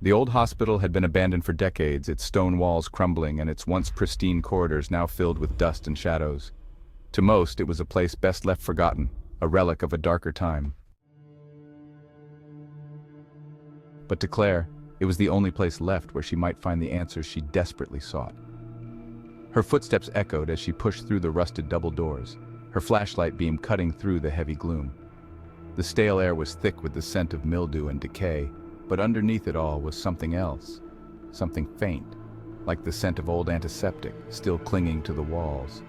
The old hospital had been abandoned for decades, its stone walls crumbling and its once pristine corridors now filled with dust and shadows. To most, it was a place best left forgotten, a relic of a darker time. But to Claire, it was the only place left where she might find the answers she desperately sought. Her footsteps echoed as she pushed through the rusted double doors, her flashlight beam cutting through the heavy gloom. The stale air was thick with the scent of mildew and decay, but underneath it all was something else, something faint, like the scent of old antiseptic still clinging to the walls.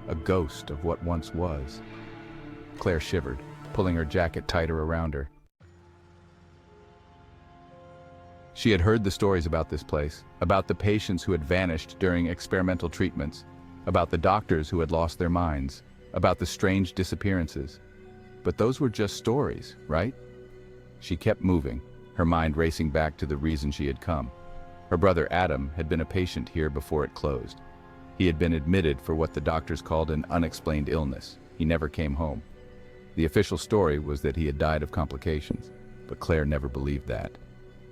A ghost of what once was. Claire shivered, pulling her jacket tighter around her. She had heard the stories about this place, about the patients who had vanished during experimental treatments, about the doctors who had lost their minds, about the strange disappearances. But those were just stories, right? She kept moving, her mind racing back to the reason she had come. Her brother Adam had been a patient here before it closed. He had been admitted for what the doctors called an unexplained illness. He never came home. The official story was that he had died of complications, but Claire never believed that.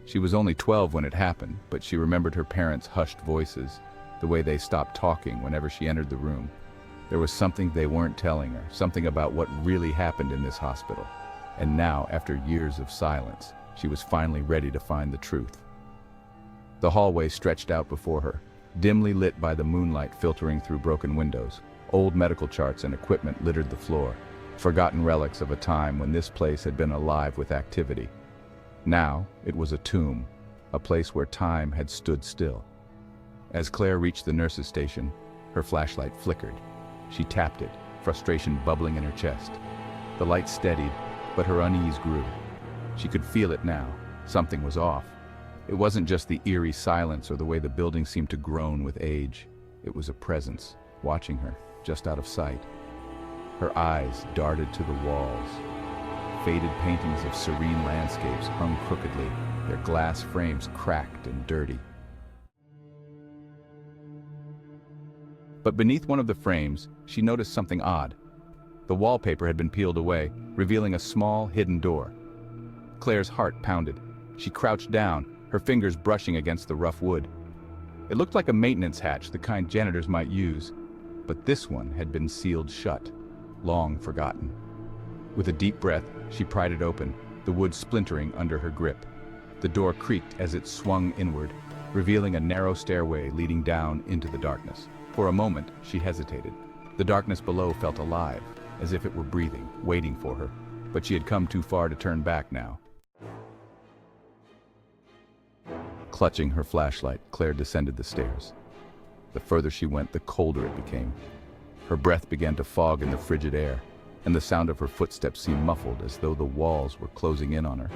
She was only 12 when it happened, but she remembered her parents' hushed voices, the way they stopped talking whenever she entered the room. There was something they weren't telling her, something about what really happened in this hospital. And now, after years of silence, she was finally ready to find the truth. The hallway stretched out before her, dimly lit by the moonlight filtering through broken windows. Old medical charts and equipment littered the floor, forgotten relics of a time when this place had been alive with activity. Now, it was a tomb, a place where time had stood still. As Claire reached the nurse's station, her flashlight flickered. She tapped it, frustration bubbling in her chest. The light steadied, but her unease grew. She could feel it now. Something was off. It wasn't just the eerie silence or the way the building seemed to groan with age. It was a presence, watching her, just out of sight. Her eyes darted to the walls. Faded paintings of serene landscapes hung crookedly, their glass frames cracked and dirty. But beneath one of the frames, she noticed something odd. The wallpaper had been peeled away, revealing a small, hidden door. Claire's heart pounded. She crouched down, her fingers brushing against the rough wood. It looked like a maintenance hatch, the kind janitors might use, but this one had been sealed shut, long forgotten. With a deep breath, she pried it open, the wood splintering under her grip. The door creaked as it swung inward, revealing a narrow stairway leading down into the darkness. For a moment, she hesitated. The darkness below felt alive, as if it were breathing, waiting for her, but she had come too far to turn back now. Clutching her flashlight, Claire descended the stairs. The further she went, the colder it became. Her breath began to fog in the frigid air, and the sound of her footsteps seemed muffled as though the walls were closing in on her.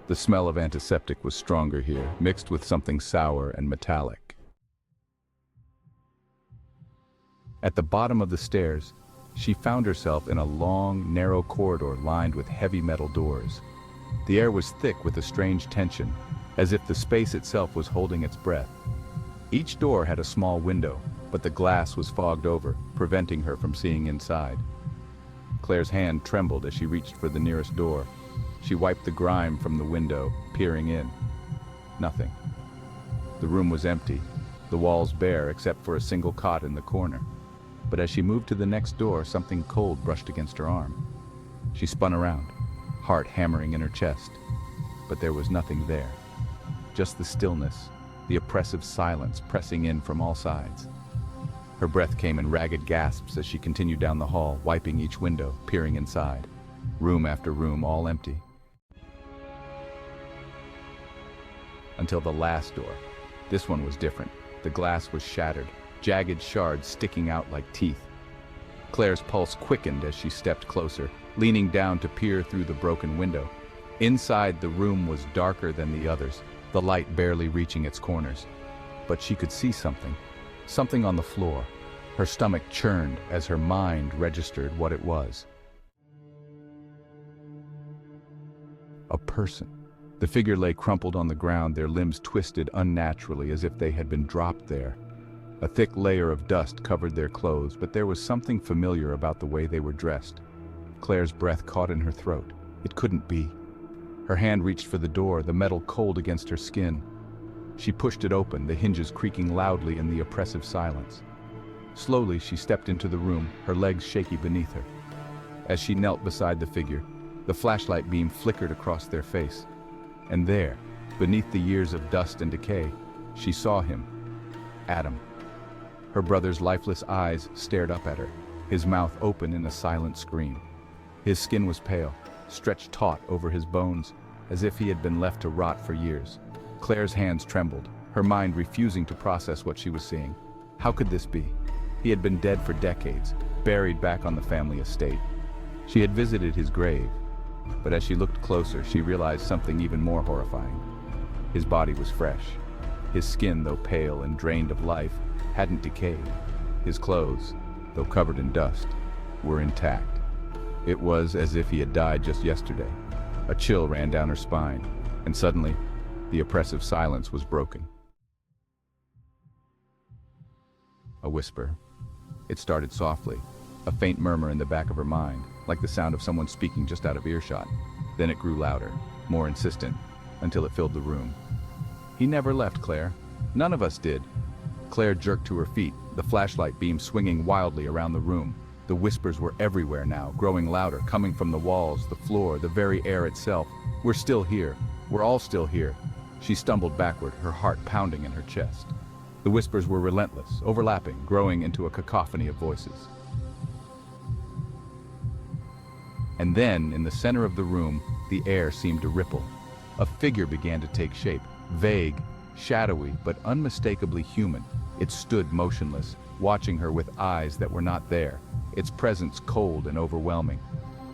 The smell of antiseptic was stronger here, mixed with something sour and metallic. At the bottom of the stairs, she found herself in a long, narrow corridor lined with heavy metal doors. The air was thick with a strange tension, as if the space itself was holding its breath. Each door had a small window, but the glass was fogged over, preventing her from seeing inside. Claire's hand trembled as she reached for the nearest door. She wiped the grime from the window, peering in. Nothing. The room was empty, the walls bare except for a single cot in the corner. But as she moved to the next door, something cold brushed against her arm. She spun around, heart hammering in her chest. But there was nothing there. Just the stillness, the oppressive silence pressing in from all sides. Her breath came in ragged gasps as she continued down the hall, wiping each window, peering inside. Room after room, all empty. Until the last door. This one was different. The glass was shattered, jagged shards sticking out like teeth. Claire's pulse quickened as she stepped closer, leaning down to peer through the broken window. Inside, the room was darker than the others, the light barely reaching its corners. But she could see something. Something on the floor. Her stomach churned as her mind registered what it was. A person. The figure lay crumpled on the ground, their limbs twisted unnaturally as if they had been dropped there. A thick layer of dust covered their clothes, but there was something familiar about the way they were dressed. Claire's breath caught in her throat. It couldn't be. Her hand reached for the door, the metal cold against her skin. She pushed it open, the hinges creaking loudly in the oppressive silence. Slowly, she stepped into the room, her legs shaky beneath her. As she knelt beside the figure, the flashlight beam flickered across their face. And there, beneath the years of dust and decay, she saw him, Adam. Her brother's lifeless eyes stared up at her, his mouth open in a silent scream. His skin was pale, stretched taut over his bones, as if he had been left to rot for years. Claire's hands trembled, her mind refusing to process what she was seeing. How could this be? He had been dead for decades, buried back on the family estate. She had visited his grave, but as she looked closer, she realized something even more horrifying. His body was fresh. His skin, though pale and drained of life, hadn't decayed. His clothes, though covered in dust, were intact. It was as if he had died just yesterday. A chill ran down her spine, and suddenly, the oppressive silence was broken. A whisper. It started softly, a faint murmur in the back of her mind, like the sound of someone speaking just out of earshot. Then it grew louder, more insistent, until it filled the room. He never left, Claire. None of us did. Claire jerked to her feet, the flashlight beam swinging wildly around the room. The whispers were everywhere now, growing louder, coming from the walls, the floor, the very air itself. We're still here. We're all still here. She stumbled backward, her heart pounding in her chest. The whispers were relentless, overlapping, growing into a cacophony of voices. And then, in the center of the room, the air seemed to ripple. A figure began to take shape, vague, shadowy, but unmistakably human. It stood motionless, watching her with eyes that were not there, its presence cold and overwhelming.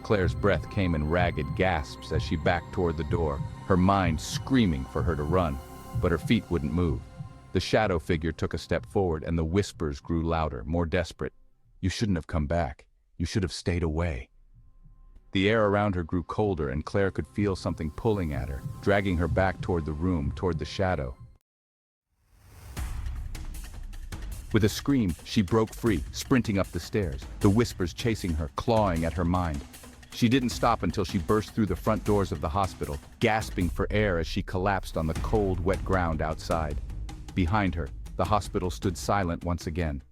Claire's breath came in ragged gasps as she backed toward the door, her mind screaming for her to run, but her feet wouldn't move. The shadow figure took a step forward, and the whispers grew louder, more desperate. "You shouldn't have come back. You should have stayed away." The air around her grew colder, and Claire could feel something pulling at her, dragging her back toward the room, toward the shadow. With a scream, she broke free, sprinting up the stairs, the whispers chasing her, clawing at her mind. She didn't stop until she burst through the front doors of the hospital, gasping for air as she collapsed on the cold, wet ground outside. Behind her, the hospital stood silent once again.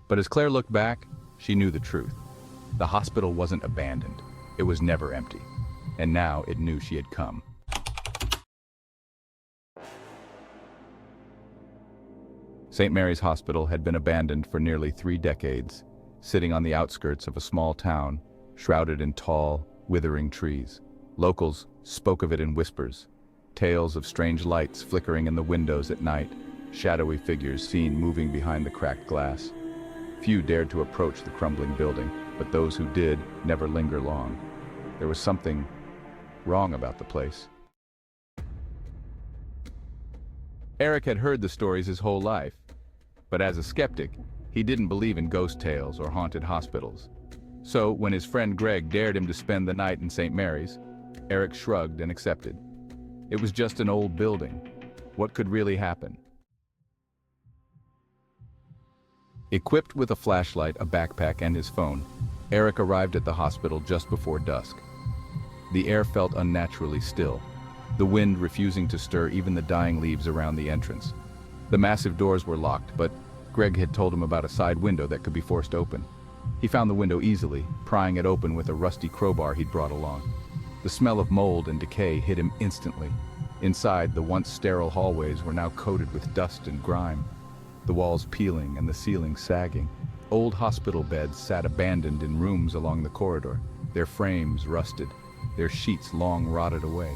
But as Claire looked back, she knew the truth. The hospital wasn't abandoned. It was never empty. And now it knew she had come. St. Mary's Hospital had been abandoned for nearly 3 decades, sitting on the outskirts of a small town, shrouded in tall, withering trees. Locals spoke of it in whispers, tales of strange lights flickering in the windows at night, shadowy figures seen moving behind the cracked glass. Few dared to approach the crumbling building, but those who did never linger long. There was something wrong about the place. Eric had heard the stories his whole life, but as a skeptic, he didn't believe in ghost tales or haunted hospitals. So when his friend Greg dared him to spend the night in St. Mary's, Eric shrugged and accepted. It was just an old building. What could really happen? Equipped with a flashlight, a backpack, and his phone, Eric arrived at the hospital just before dusk. The air felt unnaturally still, the wind refusing to stir even the dying leaves around the entrance. The massive doors were locked, but Greg had told him about a side window that could be forced open. He found the window easily, prying it open with a rusty crowbar he'd brought along. The smell of mold and decay hit him instantly. Inside, the once sterile hallways were now coated with dust and grime, the walls peeling and the ceiling sagging. Old hospital beds sat abandoned in rooms along the corridor, their frames rusted, their sheets long rotted away.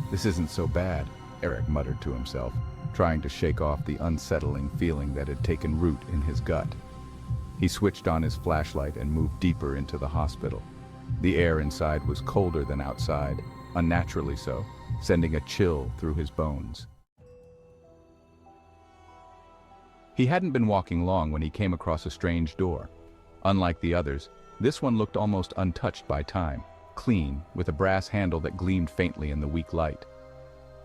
"This isn't so bad," Eric muttered to himself, trying to shake off the unsettling feeling that had taken root in his gut. He switched on his flashlight and moved deeper into the hospital. The air inside was colder than outside, unnaturally so, sending a chill through his bones. He hadn't been walking long when he came across a strange door. Unlike the others, this one looked almost untouched by time, clean, with a brass handle that gleamed faintly in the weak light.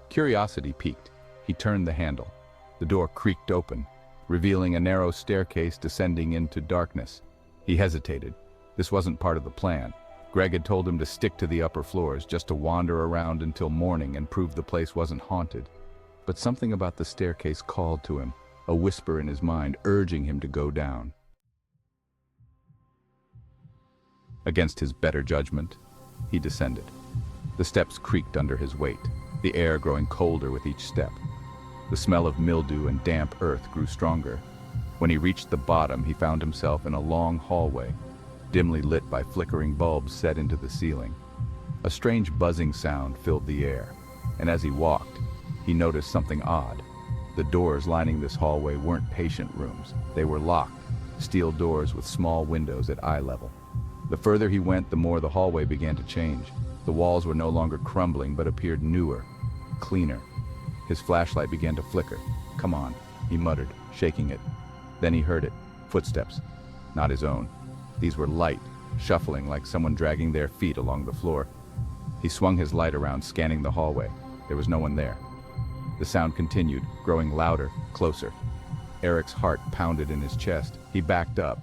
Curiosity piqued. He turned the handle. The door creaked open, revealing a narrow staircase descending into darkness. He hesitated. This wasn't part of the plan. Greg had told him to stick to the upper floors, just to wander around until morning and prove the place wasn't haunted. But something about the staircase called to him, a whisper in his mind urging him to go down. Against his better judgment, he descended. The steps creaked under his weight, the air growing colder with each step. The smell of mildew and damp earth grew stronger. When he reached the bottom, he found himself in a long hallway, dimly lit by flickering bulbs set into the ceiling. A strange buzzing sound filled the air, and as he walked, he noticed something odd. The doors lining this hallway weren't patient rooms. They were locked, steel doors with small windows at eye level. The further he went, the more the hallway began to change. The walls were no longer crumbling, but appeared newer, cleaner. His flashlight began to flicker. "Come on," he muttered, shaking it. Then he heard it. Footsteps. Not his own. These were light, shuffling like someone dragging their feet along the floor. He swung his light around, scanning the hallway. There was no one there. The sound continued, growing louder, closer. Eric's heart pounded in his chest. He backed up,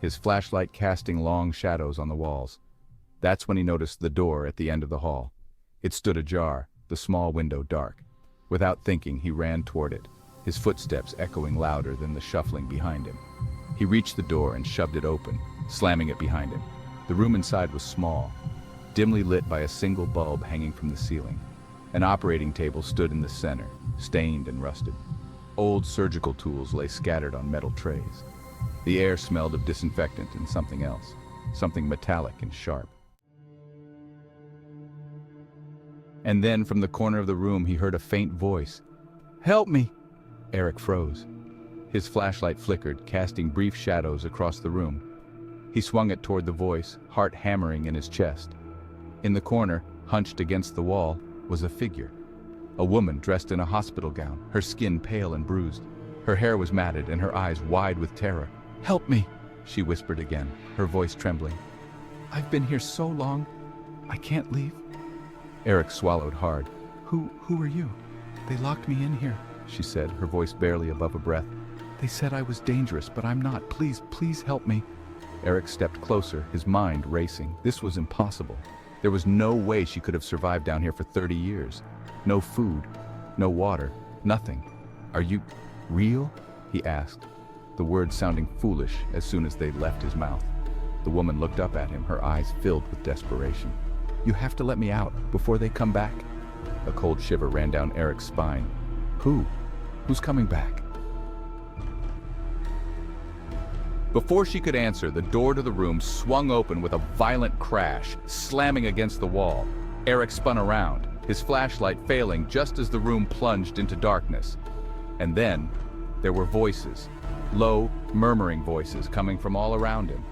his flashlight casting long shadows on the walls. That's when he noticed the door at the end of the hall. It stood ajar, the small window dark. Without thinking, he ran toward it, his footsteps echoing louder than the shuffling behind him. He reached the door and shoved it open, slamming it behind him. The room inside was small, dimly lit by a single bulb hanging from the ceiling. An operating table stood in the center, stained and rusted. Old surgical tools lay scattered on metal trays. The air smelled of disinfectant and something else, something metallic and sharp. And then from the corner of the room he heard a faint voice. "Help me!" Eric froze. His flashlight flickered, casting brief shadows across the room. He swung it toward the voice, heart hammering in his chest. In the corner, hunched against the wall, was a figure. A woman dressed in a hospital gown, her skin pale and bruised. Her hair was matted and her eyes wide with terror. "Help me," she whispered again, her voice trembling. "I've been here so long, I can't leave." Eric swallowed hard. Who are you?" "They locked me in here," she said, her voice barely above a breath. "They said I was dangerous, but I'm not. Please help me." Eric stepped closer, his mind racing. This was impossible. There was no way she could have survived down here for 30 years. No food, no water, nothing. "Are you real?" he asked, the words sounding foolish as soon as they left his mouth. The woman looked up at him, her eyes filled with desperation. "You have to let me out before they come back." A cold shiver ran down Eric's spine. Who's coming back? Before she could answer, the door to the room swung open with a violent crash, slamming against the wall. Eric spun around, his flashlight failing just as the room plunged into darkness. And then, there were voices, low, murmuring voices coming from all around him.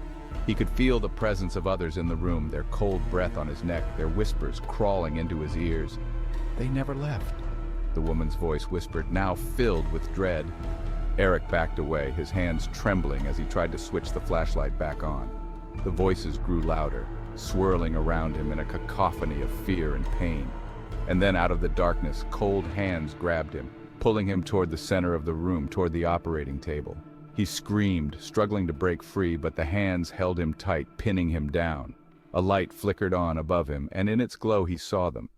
He could feel the presence of others in the room, their cold breath on his neck, their whispers crawling into his ears. "They never left," the woman's voice whispered, now filled with dread. Eric backed away, his hands trembling as he tried to switch the flashlight back on. The voices grew louder, swirling around him in a cacophony of fear and pain. And then out of the darkness, cold hands grabbed him, pulling him toward the center of the room, toward the operating table. He screamed, struggling to break free, but the hands held him tight, pinning him down. A light flickered on above him, and in its glow he saw them.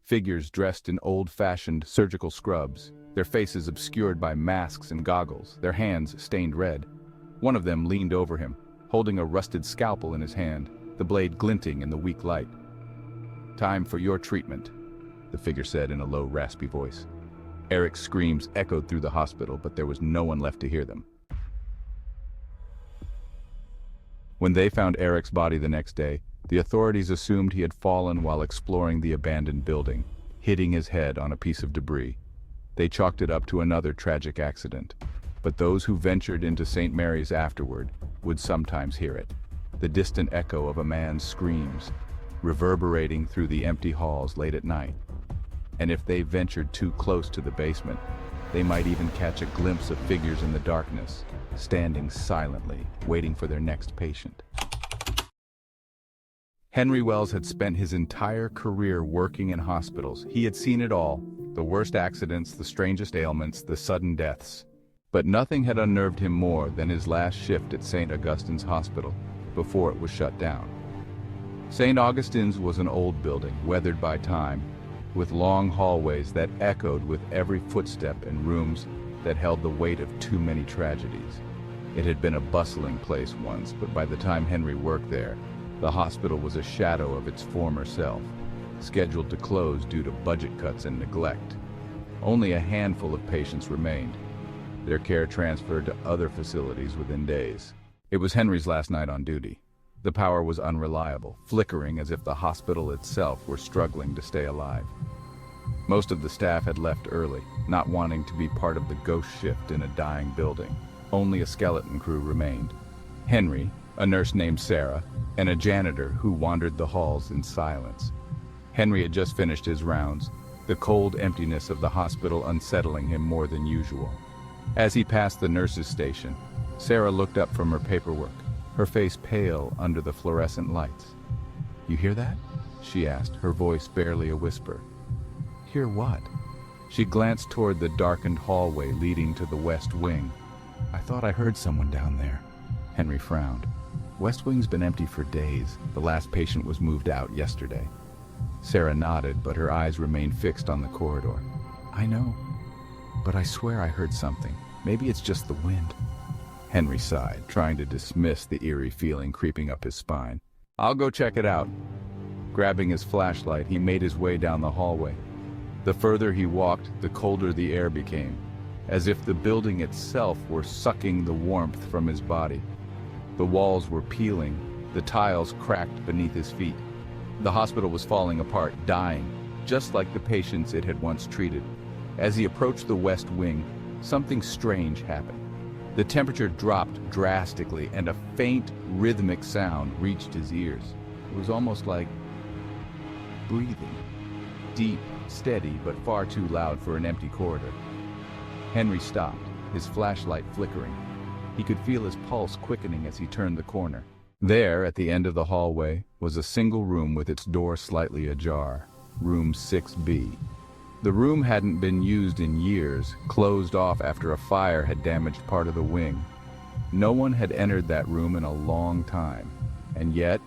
Figures dressed in old-fashioned surgical scrubs, their faces obscured by masks and goggles, their hands stained red. One of them leaned over him, holding a rusted scalpel in his hand, the blade glinting in the weak light. "Time for your treatment," the figure said in a low, raspy voice. Eric's screams echoed through the hospital, but there was no one left to hear them. When they found Eric's body the next day, the authorities assumed he had fallen while exploring the abandoned building, hitting his head on a piece of debris. They chalked it up to another tragic accident, but those who ventured into St. Mary's afterward would sometimes hear it, the distant echo of a man's screams, reverberating through the empty halls late at night. And if they ventured too close to the basement, they might even catch a glimpse of figures in the darkness, standing silently, waiting for their next patient. Henry Wells had spent his entire career working in hospitals. He had seen it all, the worst accidents, the strangest ailments, the sudden deaths. But nothing had unnerved him more than his last shift at St. Augustine's Hospital, before it was shut down. St. Augustine's was an old building, weathered by time, with long hallways that echoed with every footstep and rooms that held the weight of too many tragedies. It had been a bustling place once, but by the time Henry worked there, the hospital was a shadow of its former self, scheduled to close due to budget cuts and neglect. Only a handful of patients remained, their care transferred to other facilities within days. It was Henry's last night on duty. The power was unreliable, flickering as if the hospital itself were struggling to stay alive. Most of the staff had left early, not wanting to be part of the ghost shift in a dying building. Only a skeleton crew remained. Henry, a nurse named Sarah, and a janitor who wandered the halls in silence. Henry had just finished his rounds, the cold emptiness of the hospital unsettling him more than usual. As he passed the nurse's station, Sarah looked up from her paperwork, her face pale under the fluorescent lights. "You hear that?" she asked, her voice barely a whisper. "Hear what?" She glanced toward the darkened hallway leading to the West Wing. "I thought I heard someone down there." Henry frowned. West Wing's been empty for days. The last patient was moved out yesterday. Sarah nodded, but her eyes remained fixed on the corridor. "I know, but I swear I heard something. Maybe it's just the wind." Henry sighed, trying to dismiss the eerie feeling creeping up his spine. "I'll go check it out." Grabbing his flashlight, he made his way down the hallway. The further he walked, the colder the air became, as if the building itself were sucking the warmth from his body. The walls were peeling, the tiles cracked beneath his feet. The hospital was falling apart, dying, just like the patients it had once treated. As he approached the West Wing, something strange happened. The temperature dropped drastically, and a faint, rhythmic sound reached his ears. It was almost like breathing. Deep, steady, but far too loud for an empty corridor. Henry stopped, his flashlight flickering. He could feel his pulse quickening as he turned the corner. There, at the end of the hallway, was a single room with its door slightly ajar, room 6B. The room hadn't been used in years, closed off after a fire had damaged part of the wing. No one had entered that room in a long time, and yet,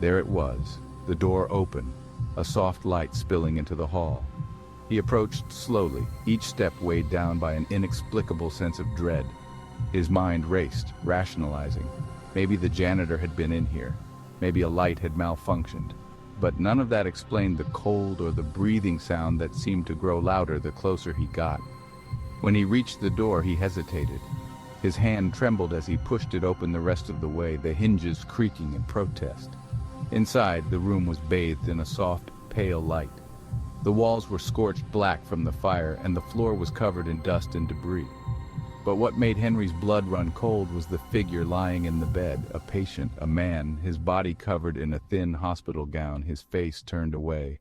there it was, the door open, a soft light spilling into the hall. He approached slowly, each step weighed down by an inexplicable sense of dread. His mind raced, rationalizing. Maybe the janitor had been in here. Maybe a light had malfunctioned. But none of that explained the cold or the breathing sound that seemed to grow louder the closer he got. When he reached the door, he hesitated. His hand trembled as he pushed it open the rest of the way, the hinges creaking in protest. Inside, the room was bathed in a soft, pale light. The walls were scorched black from the fire, and the floor was covered in dust and debris. But what made Henry's blood run cold was the figure lying in the bed, a patient, a man, his body covered in a thin hospital gown, his face turned away.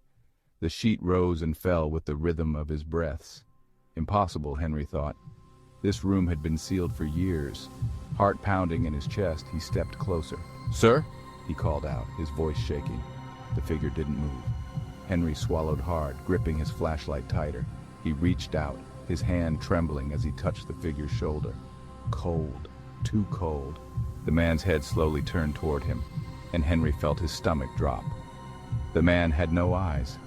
The sheet rose and fell with the rhythm of his breaths. Impossible, Henry thought. This room had been sealed for years. Heart pounding in his chest, he stepped closer. "Sir?" he called out, his voice shaking. The figure didn't move. Henry swallowed hard, gripping his flashlight tighter. He reached out, his hand trembling as he touched the figure's shoulder. Cold, too cold. The man's head slowly turned toward him, and Henry felt his stomach drop. The man had no eyes,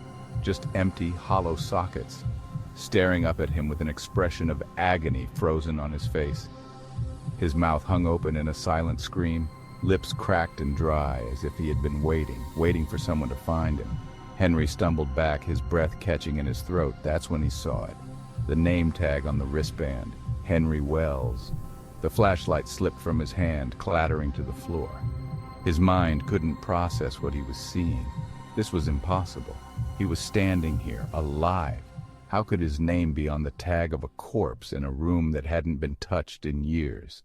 just empty, hollow sockets, staring up at him with an expression of agony frozen on his face. His mouth hung open in a silent scream, lips cracked and dry as if he had been waiting for someone to find him. Henry stumbled back, his breath catching in his throat. That's when he saw it. The name tag on the wristband, Henry Wells. The flashlight slipped from his hand, clattering to the floor. His mind couldn't process what he was seeing. This was impossible. He was standing here, alive. How could his name be on the tag of a corpse in a room that hadn't been touched in years?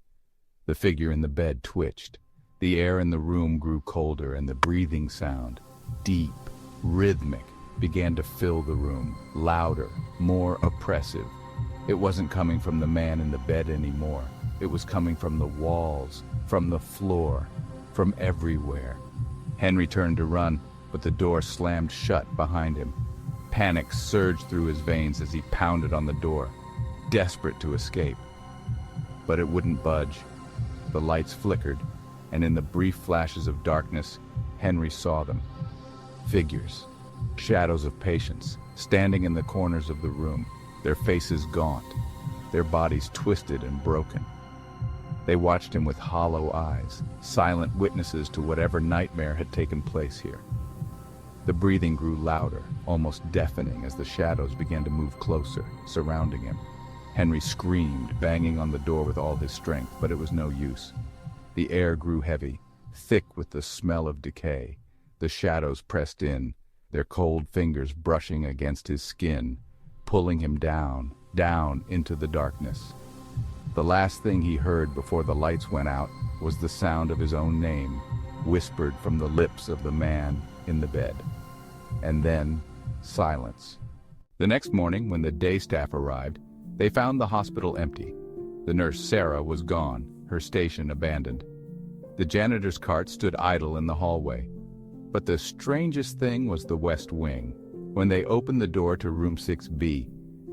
The figure in the bed twitched. The air in the room grew colder, and the breathing sound, deep, rhythmic, began to fill the room, louder, more oppressive. It wasn't coming from the man in the bed anymore. It was coming from the walls, from the floor, from everywhere. Henry turned to run, but the door slammed shut behind him. Panic surged through his veins as he pounded on the door, desperate to escape. But it wouldn't budge. The lights flickered, and in the brief flashes of darkness, Henry saw them. Figures, shadows of patients, standing in the corners of the room, their faces gaunt, their bodies twisted and broken. They watched him with hollow eyes, silent witnesses to whatever nightmare had taken place here. The breathing grew louder, almost deafening as the shadows began to move closer, surrounding him. Henry screamed, banging on the door with all his strength, but it was no use. The air grew heavy, thick with the smell of decay. The shadows pressed in, their cold fingers brushing against his skin, pulling him down, down into the darkness. The last thing he heard before the lights went out was the sound of his own name, whispered from the lips of the man in the bed. And then, silence. The next morning, when the day staff arrived, they found the hospital empty. The nurse Sarah was gone, her station abandoned. The janitor's cart stood idle in the hallway. But the strangest thing was the West Wing. When they opened the door to room 6B,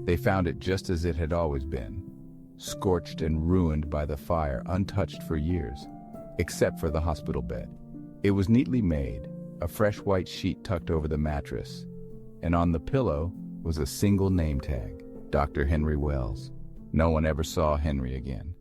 they found it just as it had always been, scorched and ruined by the fire, untouched for years, except for the hospital bed. It was neatly made, a fresh white sheet tucked over the mattress, and on the pillow was a single name tag, Dr. Henry Wells. No one ever saw Henry again.